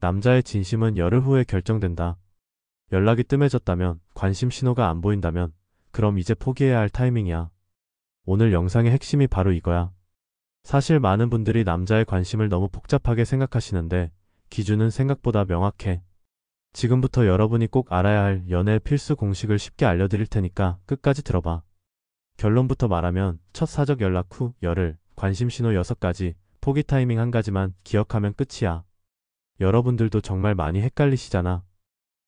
남자의 진심은 열흘 후에 결정된다. 연락이 뜸해졌다면, 관심 신호가 안 보인다면, 그럼 이제 포기해야 할 타이밍이야. 오늘 영상의 핵심이 바로 이거야. 사실 많은 분들이 남자의 관심을 너무 복잡하게 생각하시는데, 기준은 생각보다 명확해. 지금부터 여러분이 꼭 알아야 할 연애 필수 공식을 쉽게 알려드릴 테니까 끝까지 들어봐. 결론부터 말하면 첫 사적 연락 후 열흘, 관심 신호 6가지, 포기 타이밍 1가지만 기억하면 끝이야. 여러분들도 정말 많이 헷갈리시잖아.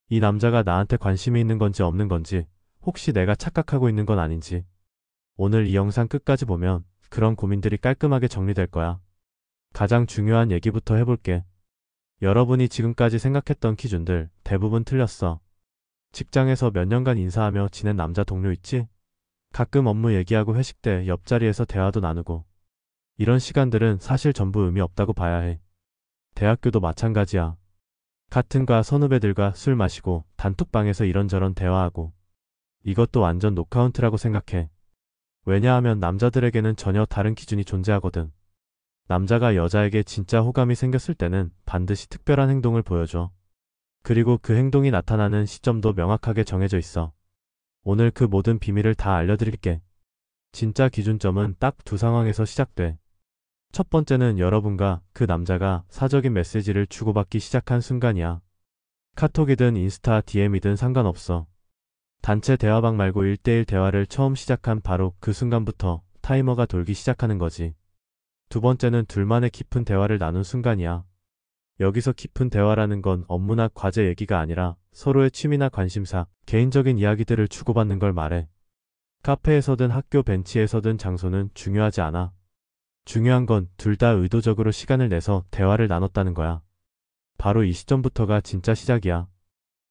이 남자가 나한테 관심이 있는 건지 없는 건지, 혹시 내가 착각하고 있는 건 아닌지. 오늘 이 영상 끝까지 보면 그런 고민들이 깔끔하게 정리될 거야. 가장 중요한 얘기부터 해볼게. 여러분이 지금까지 생각했던 기준들 대부분 틀렸어. 직장에서 몇 년간 인사하며 지낸 남자 동료 있지? 가끔 업무 얘기하고 회식 때 옆자리에서 대화도 나누고. 이런 시간들은 사실 전부 의미 없다고 봐야 해. 대학교도 마찬가지야. 같은 과 선후배들과 술 마시고 단톡방에서 이런저런 대화하고. 이것도 완전 노카운트라고 생각해. 왜냐하면 남자들에게는 전혀 다른 기준이 존재하거든. 남자가 여자에게 진짜 호감이 생겼을 때는 반드시 특별한 행동을 보여줘. 그리고 그 행동이 나타나는 시점도 명확하게 정해져 있어. 오늘 그 모든 비밀을 다 알려드릴게. 진짜 기준점은 딱 두 상황에서 시작돼. 첫 번째는 여러분과 그 남자가 사적인 메시지를 주고받기 시작한 순간이야. 카톡이든 인스타 DM이든 상관없어. 단체 대화방 말고 1대1 대화를 처음 시작한 바로 그 순간부터 타이머가 돌기 시작하는 거지. 두 번째는 둘만의 깊은 대화를 나눈 순간이야. 여기서 깊은 대화라는 건 업무나 과제 얘기가 아니라 서로의 취미나 관심사, 개인적인 이야기들을 주고받는 걸 말해. 카페에서든 학교 벤치에서든 장소는 중요하지 않아. 중요한 건 둘 다 의도적으로 시간을 내서 대화를 나눴다는 거야. 바로 이 시점부터가 진짜 시작이야.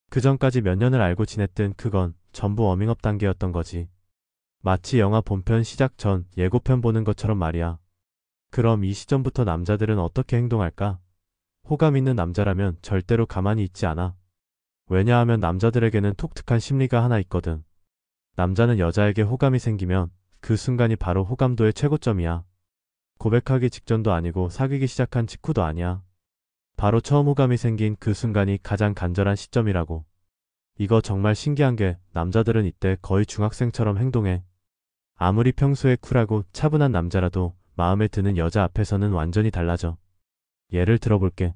그 전까지 몇 년을 알고 지냈든 그건 전부 워밍업 단계였던 거지. 마치 영화 본편 시작 전 예고편 보는 것처럼 말이야. 그럼 이 시점부터 남자들은 어떻게 행동할까? 호감 있는 남자라면 절대로 가만히 있지 않아. 왜냐하면 남자들에게는 독특한 심리가 하나 있거든. 남자는 여자에게 호감이 생기면 그 순간이 바로 호감도의 최고점이야. 고백하기 직전도 아니고 사귀기 시작한 직후도 아니야. 바로 처음 호감이 생긴 그 순간이 가장 간절한 시점이라고. 이거 정말 신기한 게 남자들은 이때 거의 중학생처럼 행동해. 아무리 평소에 쿨하고 차분한 남자라도 마음에 드는 여자 앞에서는 완전히 달라져. 예를 들어볼게.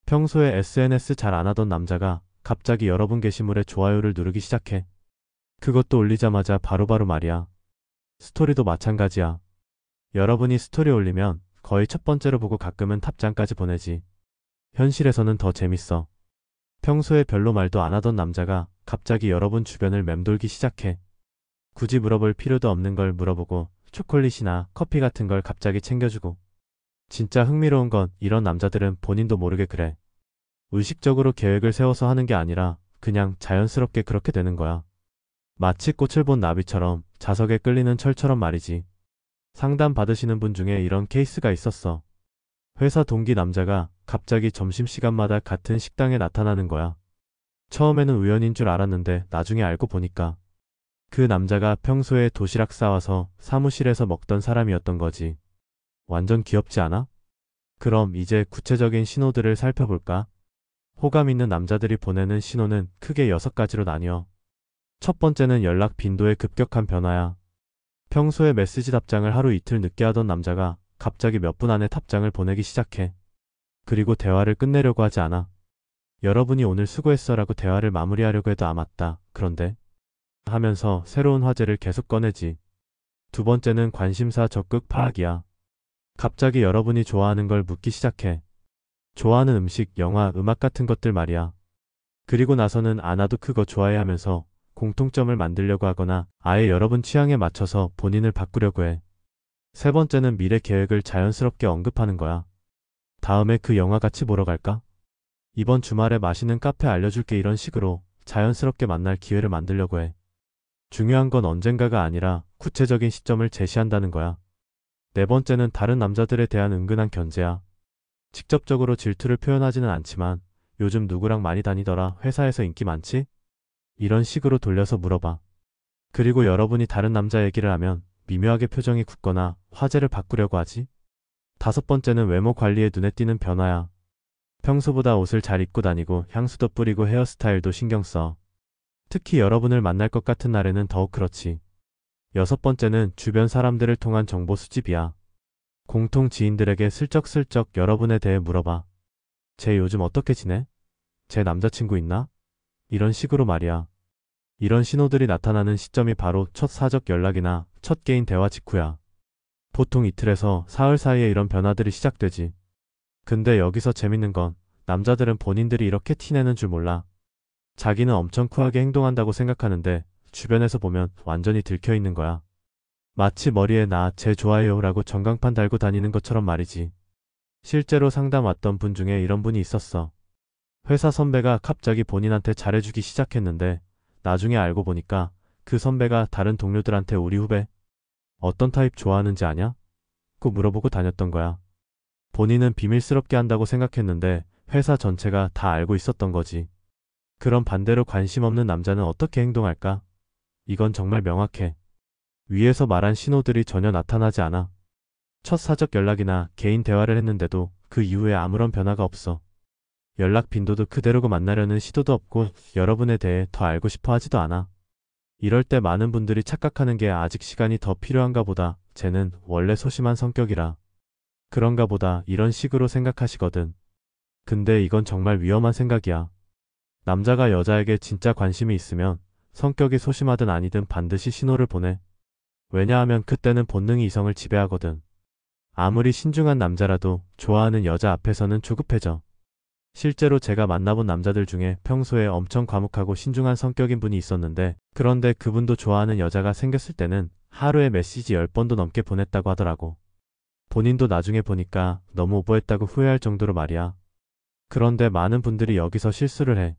평소에 SNS 잘 안 하던 남자가 갑자기 여러분 게시물에 좋아요를 누르기 시작해. 그것도 올리자마자 바로바로 말이야. 스토리도 마찬가지야. 여러분이 스토리 올리면 거의 첫 번째로 보고 가끔은 답장까지 보내지. 현실에서는 더 재밌어. 평소에 별로 말도 안 하던 남자가 갑자기 여러분 주변을 맴돌기 시작해. 굳이 물어볼 필요도 없는 걸 물어보고 초콜릿이나 커피 같은 걸 갑자기 챙겨주고. 진짜 흥미로운 건 이런 남자들은 본인도 모르게 그래. 의식적으로 계획을 세워서 하는 게 아니라 그냥 자연스럽게 그렇게 되는 거야. 마치 꽃을 본 나비처럼 자석에 끌리는 철처럼 말이지. 상담 받으시는 분 중에 이런 케이스가 있었어. 회사 동기 남자가 갑자기 점심시간마다 같은 식당에 나타나는 거야. 처음에는 우연인 줄 알았는데 나중에 알고 보니까 그 남자가 평소에 도시락 싸와서 사무실에서 먹던 사람이었던 거지. 완전 귀엽지 않아? 그럼 이제 구체적인 신호들을 살펴볼까? 호감 있는 남자들이 보내는 신호는 크게 6가지로 나뉘어. 첫 번째는 연락 빈도의 급격한 변화야. 평소에 메시지 답장을 하루 이틀 늦게 하던 남자가 갑자기 몇 분 안에 답장을 보내기 시작해. 그리고 대화를 끝내려고 하지 않아. 여러분이 오늘 수고했어 라고 대화를 마무리하려고 해도 맞다. 그런데 하면서 새로운 화제를 계속 꺼내지. 두 번째는 관심사 적극 파악이야. 갑자기 여러분이 좋아하는 걸 묻기 시작해. 좋아하는 음식, 영화, 음악 같은 것들 말이야. 그리고 나서는 아 나도 그거 좋아해 하면서 공통점을 만들려고 하거나 아예 여러분 취향에 맞춰서 본인을 바꾸려고 해. 세 번째는 미래 계획을 자연스럽게 언급하는 거야. 다음에 그 영화 같이 보러 갈까? 이번 주말에 맛있는 카페 알려줄게 이런 식으로 자연스럽게 만날 기회를 만들려고 해. 중요한 건 언젠가가 아니라 구체적인 시점을 제시한다는 거야. 네 번째는 다른 남자들에 대한 은근한 견제야. 직접적으로 질투를 표현하지는 않지만 요즘 누구랑 많이 다니더라, 회사에서 인기 많지? 이런 식으로 돌려서 물어봐. 그리고 여러분이 다른 남자 얘기를 하면 미묘하게 표정이 굳거나 화제를 바꾸려고 하지. 다섯 번째는 외모 관리에 눈에 띄는 변화야. 평소보다 옷을 잘 입고 다니고 향수도 뿌리고 헤어스타일도 신경 써. 특히 여러분을 만날 것 같은 날에는 더욱 그렇지. 여섯 번째는 주변 사람들을 통한 정보 수집이야. 공통 지인들에게 슬쩍슬쩍 여러분에 대해 물어봐. 쟤 요즘 어떻게 지내? 쟤 남자친구 있나? 이런 식으로 말이야. 이런 신호들이 나타나는 시점이 바로 첫 사적 연락이나 첫 개인 대화 직후야. 보통 이틀에서 사흘 사이에 이런 변화들이 시작되지. 근데 여기서 재밌는 건 남자들은 본인들이 이렇게 티내는 줄 몰라. 자기는 엄청 쿨하게 행동한다고 생각하는데 주변에서 보면 완전히 들켜 있는 거야. 마치 머리에 나 쟤 좋아해요 라고 전광판 달고 다니는 것처럼 말이지. 실제로 상담 왔던 분 중에 이런 분이 있었어. 회사 선배가 갑자기 본인한테 잘해주기 시작했는데 나중에 알고 보니까 그 선배가 다른 동료들한테 우리 후배 어떤 타입 좋아하는지 아냐? 고 물어보고 다녔던 거야. 본인은 비밀스럽게 한다고 생각했는데 회사 전체가 다 알고 있었던 거지. 그럼 반대로 관심 없는 남자는 어떻게 행동할까? 이건 정말 명확해. 위에서 말한 신호들이 전혀 나타나지 않아. 첫 사적 연락이나 개인 대화를 했는데도 그 이후에 아무런 변화가 없어. 연락 빈도도 그대로고 만나려는 시도도 없고 여러분에 대해 더 알고 싶어 하지도 않아. 이럴 때 많은 분들이 착각하는 게 아직 시간이 더 필요한가 보다. 쟤는 원래 소심한 성격이라. 그런가 보다 이런 식으로 생각하시거든. 근데 이건 정말 위험한 생각이야. 남자가 여자에게 진짜 관심이 있으면 성격이 소심하든 아니든 반드시 신호를 보내. 왜냐하면 그때는 본능이 이성을 지배하거든. 아무리 신중한 남자라도 좋아하는 여자 앞에서는 조급해져. 실제로 제가 만나본 남자들 중에 평소에 엄청 과묵하고 신중한 성격인 분이 있었는데 그런데 그분도 좋아하는 여자가 생겼을 때는 하루에 메시지 10번도 넘게 보냈다고 하더라고. 본인도 나중에 보니까 너무 오버했다고 후회할 정도로 말이야. 그런데 많은 분들이 여기서 실수를 해.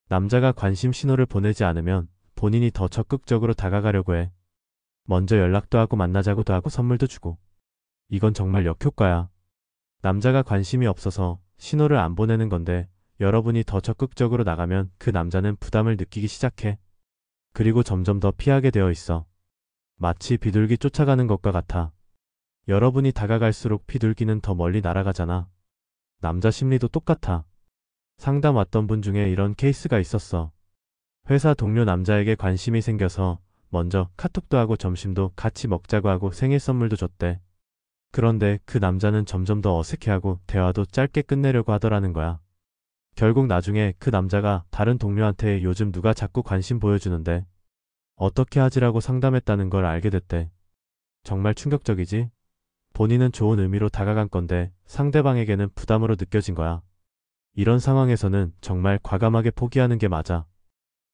남자가 관심 신호를 보내지 않으면 본인이 더 적극적으로 다가가려고 해. 먼저 연락도 하고 만나자고도 하고 선물도 주고. 이건 정말 역효과야. 남자가 관심이 없어서 신호를 안 보내는 건데 여러분이 더 적극적으로 나가면 그 남자는 부담을 느끼기 시작해. 그리고 점점 더 피하게 되어 있어. 마치 비둘기 쫓아가는 것과 같아. 여러분이 다가갈수록 비둘기는 더 멀리 날아가잖아. 남자 심리도 똑같아. 상담 왔던 분 중에 이런 케이스가 있었어. 회사 동료 남자에게 관심이 생겨서 먼저 카톡도 하고 점심도 같이 먹자고 하고 생일 선물도 줬대. 그런데 그 남자는 점점 더 어색해하고 대화도 짧게 끝내려고 하더라는 거야. 결국 나중에 그 남자가 다른 동료한테 요즘 누가 자꾸 관심 보여주는데 어떻게 하지라고 상담했다는 걸 알게 됐대. 정말 충격적이지? 본인은 좋은 의미로 다가간 건데 상대방에게는 부담으로 느껴진 거야. 이런 상황에서는 정말 과감하게 포기하는 게 맞아.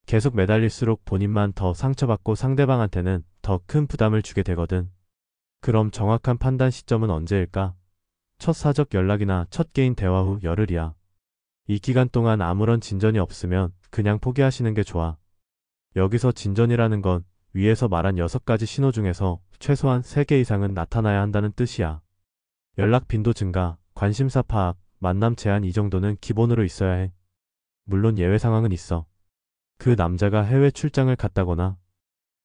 계속 매달릴수록 본인만 더 상처받고 상대방한테는 더 큰 부담을 주게 되거든. 그럼 정확한 판단 시점은 언제일까? 첫 사적 연락이나 첫 개인 대화 후 열흘이야. 이 기간 동안 아무런 진전이 없으면 그냥 포기하시는 게 좋아. 여기서 진전이라는 건 위에서 말한 6가지 신호 중에서 최소한 3개 이상은 나타나야 한다는 뜻이야. 연락 빈도 증가, 관심사 파악, 만남 제한 이 정도는 기본으로 있어야 해. 물론 예외 상황은 있어. 그 남자가 해외 출장을 갔다거나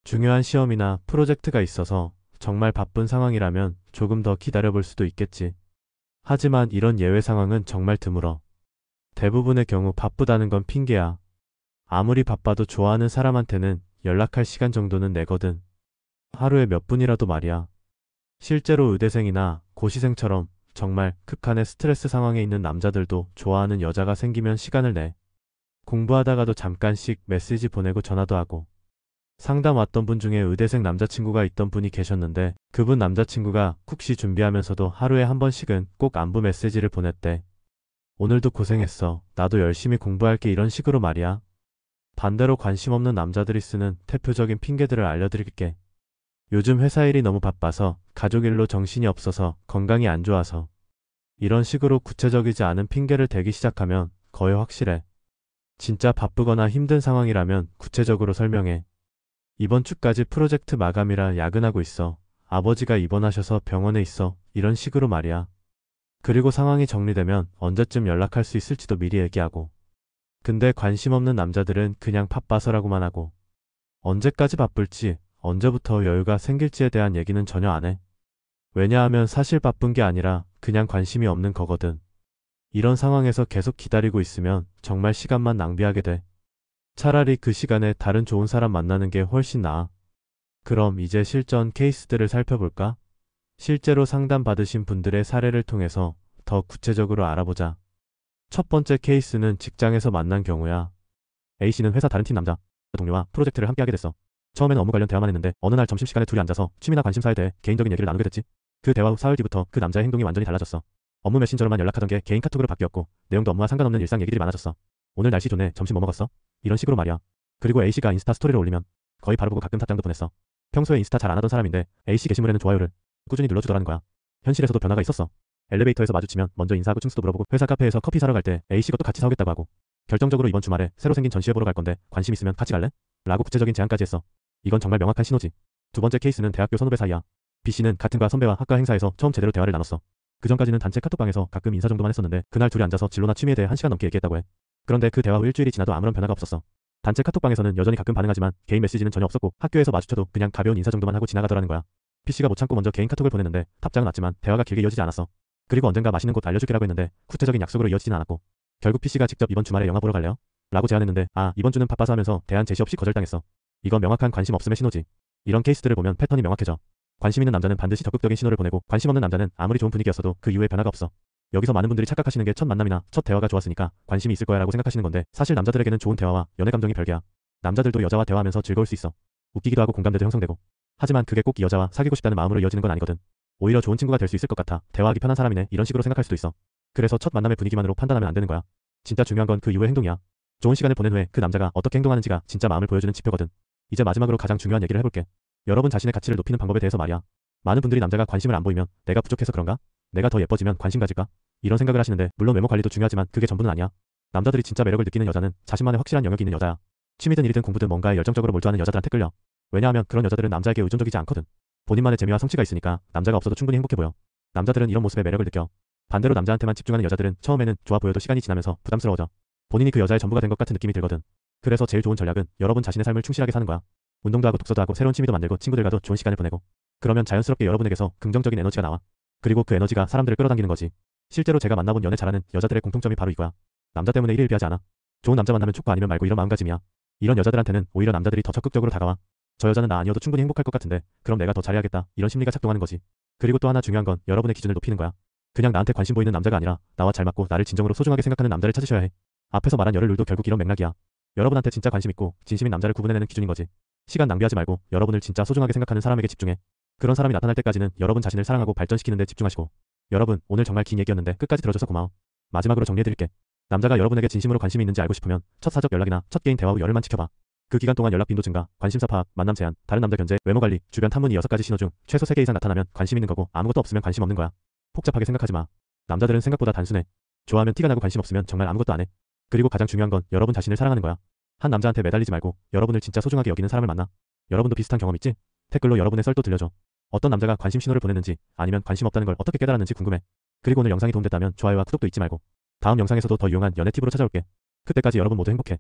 중요한 시험이나 프로젝트가 있어서 정말 바쁜 상황이라면 조금 더 기다려볼 수도 있겠지. 하지만 이런 예외 상황은 정말 드물어. 대부분의 경우 바쁘다는 건 핑계야. 아무리 바빠도 좋아하는 사람한테는 연락할 시간 정도는 내거든. 하루에 몇 분이라도 말이야. 실제로 의대생이나 고시생처럼 정말 극한의 스트레스 상황에 있는 남자들도 좋아하는 여자가 생기면 시간을 내. 공부하다가도 잠깐씩 메시지 보내고 전화도 하고. 상담 왔던 분 중에 의대생 남자친구가 있던 분이 계셨는데 그분 남자친구가 국시 준비하면서도 하루에 한 번씩은 꼭 안부 메시지를 보냈대. 오늘도 고생했어. 나도 열심히 공부할게 이런 식으로 말이야. 반대로 관심 없는 남자들이 쓰는 대표적인 핑계들을 알려드릴게. 요즘 회사 일이 너무 바빠서, 가족 일로 정신이 없어서, 건강이 안 좋아서. 이런 식으로 구체적이지 않은 핑계를 대기 시작하면 거의 확실해. 진짜 바쁘거나 힘든 상황이라면 구체적으로 설명해. 이번 주까지 프로젝트 마감이라 야근하고 있어. 아버지가 입원하셔서 병원에 있어. 이런 식으로 말이야. 그리고 상황이 정리되면 언제쯤 연락할 수 있을지도 미리 얘기하고. 근데 관심 없는 남자들은 그냥 바빠서라고만 하고. 언제까지 바쁠지, 언제부터 여유가 생길지에 대한 얘기는 전혀 안 해. 왜냐하면 사실 바쁜 게 아니라 그냥 관심이 없는 거거든. 이런 상황에서 계속 기다리고 있으면 정말 시간만 낭비하게 돼. 차라리 그 시간에 다른 좋은 사람 만나는 게 훨씬 나아. 그럼 이제 실전 케이스들을 살펴볼까? 실제로 상담받으신 분들의 사례를 통해서 더 구체적으로 알아보자. 첫 번째 케이스는 직장에서 만난 경우야. A씨는 회사 다른 팀 남자 동료와 프로젝트를 함께 하게 됐어. 처음에는 업무 관련 대화만 했는데 어느 날 점심시간에 둘이 앉아서 취미나 관심사에 대해 개인적인 얘기를 나누게 됐지. 그 대화 후 사흘 뒤부터 그 남자의 행동이 완전히 달라졌어. 업무 메신저로만 연락하던 게 개인 카톡으로 바뀌었고 내용도 업무와 상관없는 일상 얘기들이 많아졌어. 오늘 날씨 좋네. 점심 뭐 먹었어? 이런 식으로 말이야. 그리고 A씨가 인스타 스토리를 올리면 거의 바로 보고 가끔 답장도 보냈어. 평소에 인스타 잘 안 하던 사람인데 A씨 게시물에는 좋아요를 꾸준히 눌러주더라는 거야. 현실에서도 변화가 있었어. 엘리베이터에서 마주치면 먼저 인사하고 층수도 물어보고 회사 카페에서 커피 사러 갈 때 A씨 것도 같이 사오겠다고 하고 결정적으로 이번 주말에 새로 생긴 전시회 보러 갈 건데 관심 있으면 같이 갈래? 라고 구체적인 제안까지 했어. 이건 정말 명확한 신호지. 두 번째 케이스는 대학교 선후배 사이야. B씨는 같은 과 선배와 학과 행사에서 처음 제대로 대화를 나눴어. 그전까지는 단체 카톡방에서 가끔 인사 정도만 했었는데 그날 둘이 앉아서 진로나 취미에 대해 1시간 넘게 얘기했다고 해. 그런데 그 대화 후 일주일이 지나도 아무런 변화가 없었어. 단체 카톡방에서는 여전히 가끔 반응하지만 개인 메시지는 전혀 없었고 학교에서 마주쳐도 그냥 가벼운 인사 정도만 하고 지나가더라는 거야. B씨가 못 참고 먼저 개인 카톡을 보냈는데 답장은 왔지만 대화가 길게 이어지지 않았어. 그리고 언젠가 맛있는 곳 알려줄게라고 했는데 구체적인 약속으로 이어지진 않았고 결국 B씨가 직접 이번 주말에 영화 보러 갈래요? 라고 제안했는데 이번 주는 바빠서 하면서 대안 제시 없이 거절당했어. 이건 명확한 관심 없음의 신호지. 이런 케이스들을 보면 패턴이 명확해져. 관심 있는 남자는 반드시 적극적인 신호를 보내고 관심 없는 남자는 아무리 좋은 분위기였어도 그 이후에 변화가 없어. 여기서 많은 분들이 착각하시는 게 첫 만남이나 첫 대화가 좋았으니까 관심이 있을 거야 라고 생각하시는 건데 사실 남자들에게는 좋은 대화와 연애 감정이 별개야. 남자들도 여자와 대화하면서 즐거울 수 있어. 웃기기도 하고 공감대도 형성되고. 하지만 그게 꼭 이 여자와 사귀고 싶다는 마음으로 이어지는 건 아니거든. 오히려 좋은 친구가 될 수 있을 것 같아. 대화하기 편한 사람이네. 이런 식으로 생각할 수도 있어. 그래서 첫 만남의 분위기만으로 판단하면 안 되는 거야. 진짜 중요한 건 그 이후의 행동이야. 좋은 시간을 보낸 후에 그 남자가 어떻게 행동하는지가 진짜 마음을 보여주는 지표거든. 이제 마지막으로 가장 중요한 얘기를 해볼게. 여러분 자신의 가치를 높이는 방법에 대해서 말이야. 많은 분들이 남자가 관심을 안 보이면 내가 부족해서 그런가? 내가 더 예뻐지면 관심 가질까? 이런 생각을 하시는데 물론 외모 관리도 중요하지만 그게 전부는 아니야. 남자들이 진짜 매력을 느끼는 여자는 자신만의 확실한 영역이 있는 여자야. 취미든 일이든 공부든 뭔가에 열정적으로 몰두하는 여자들한테 끌려. 왜냐하면 그런 여자들은 남자에게 의존적이지 않거든. 본인만의 재미와 성취가 있으니까 남자가 없어도 충분히 행복해 보여. 남자들은 이런 모습에 매력을 느껴. 반대로 남자한테만 집중하는 여자들은 처음에는 좋아 보여도 시간이 지나면서 부담스러워져. 본인이 그 여자의 전부가 된 것 같은 느낌이 들거든. 그래서 제일 좋은 전략은 여러분 자신의 삶을 충실하게 사는 거야. 운동도 하고 독서도 하고 새로운 취미도 만들고 친구들과도 좋은 시간을 보내고. 그러면 자연스럽게 여러분에게서 긍정적인 에너지가 나와. 그리고 그 에너지가 사람들을 끌어당기는 거지. 실제로 제가 만나본 연애 잘하는 여자들의 공통점이 바로 이거야. 남자 때문에 일일비하지 않아. 좋은 남자 만나면 좋고 아니면 말고 이런 마음가짐이야. 이런 여자들한테는 오히려 남자들이 더 적극적으로 다가와. 저 여자는 나 아니어도 충분히 행복할 것 같은데 그럼 내가 더 잘해야겠다. 이런 심리가 작동하는 거지. 그리고 또 하나 중요한 건 여러분의 기준을 높이는 거야. 그냥 나한테 관심 보이는 남자가 아니라 나와 잘 맞고 나를 진정으로 소중하게 생각하는 남자를 찾으셔야 해. 앞에서 말한 열혈 룰도 결국 이런 맥락이야. 여러분한테 진짜 관심 있고 진심인 남자를 구분해내는 기준인 거지. 시간 낭비하지 말고 여러분을 진짜 소중하게 생각하는 사람에게 집중해. 그런 사람이 나타날 때까지는 여러분 자신을 사랑하고 발전시키는 데 집중하시고. 여러분 오늘 정말 긴 얘기였는데 끝까지 들어줘서 고마워. 마지막으로 정리해드릴게. 남자가 여러분에게 진심으로 관심이 있는지 알고 싶으면 첫 사적 연락이나 첫 개인 대화 후 열흘만 지켜봐. 그 기간 동안 연락 빈도 증가, 관심사 파악, 만남 제한, 다른 남자 견제, 외모 관리, 주변 탐문 이 6가지 신호 중 최소 3개 이상 나타나면 관심 있는 거고 아무것도 없으면 관심 없는 거야. 복잡하게 생각하지 마. 남자들은 생각보다 단순해. 좋아하면 티가 나고 관심 없으면 정말 아무것도 안 해. 그리고 가장 중요한 건 여러분 자신을 사랑하는 거야. 한 남자한테 매달리지 말고 여러분을 진짜 소중하게 여기는 사람을 만나. 여러분도 비슷한 경험 있지? 댓글로 여러분의 썰도 들려줘. 어떤 남자가 관심 신호를 보냈는지 아니면 관심 없다는 걸 어떻게 깨달았는지 궁금해. 그리고 오늘 영상이 도움됐다면 좋아요와 구독도 잊지 말고 다음 영상에서도 더 유용한 연애 팁으로 찾아올게. 그때까지 여러분 모두 행복해.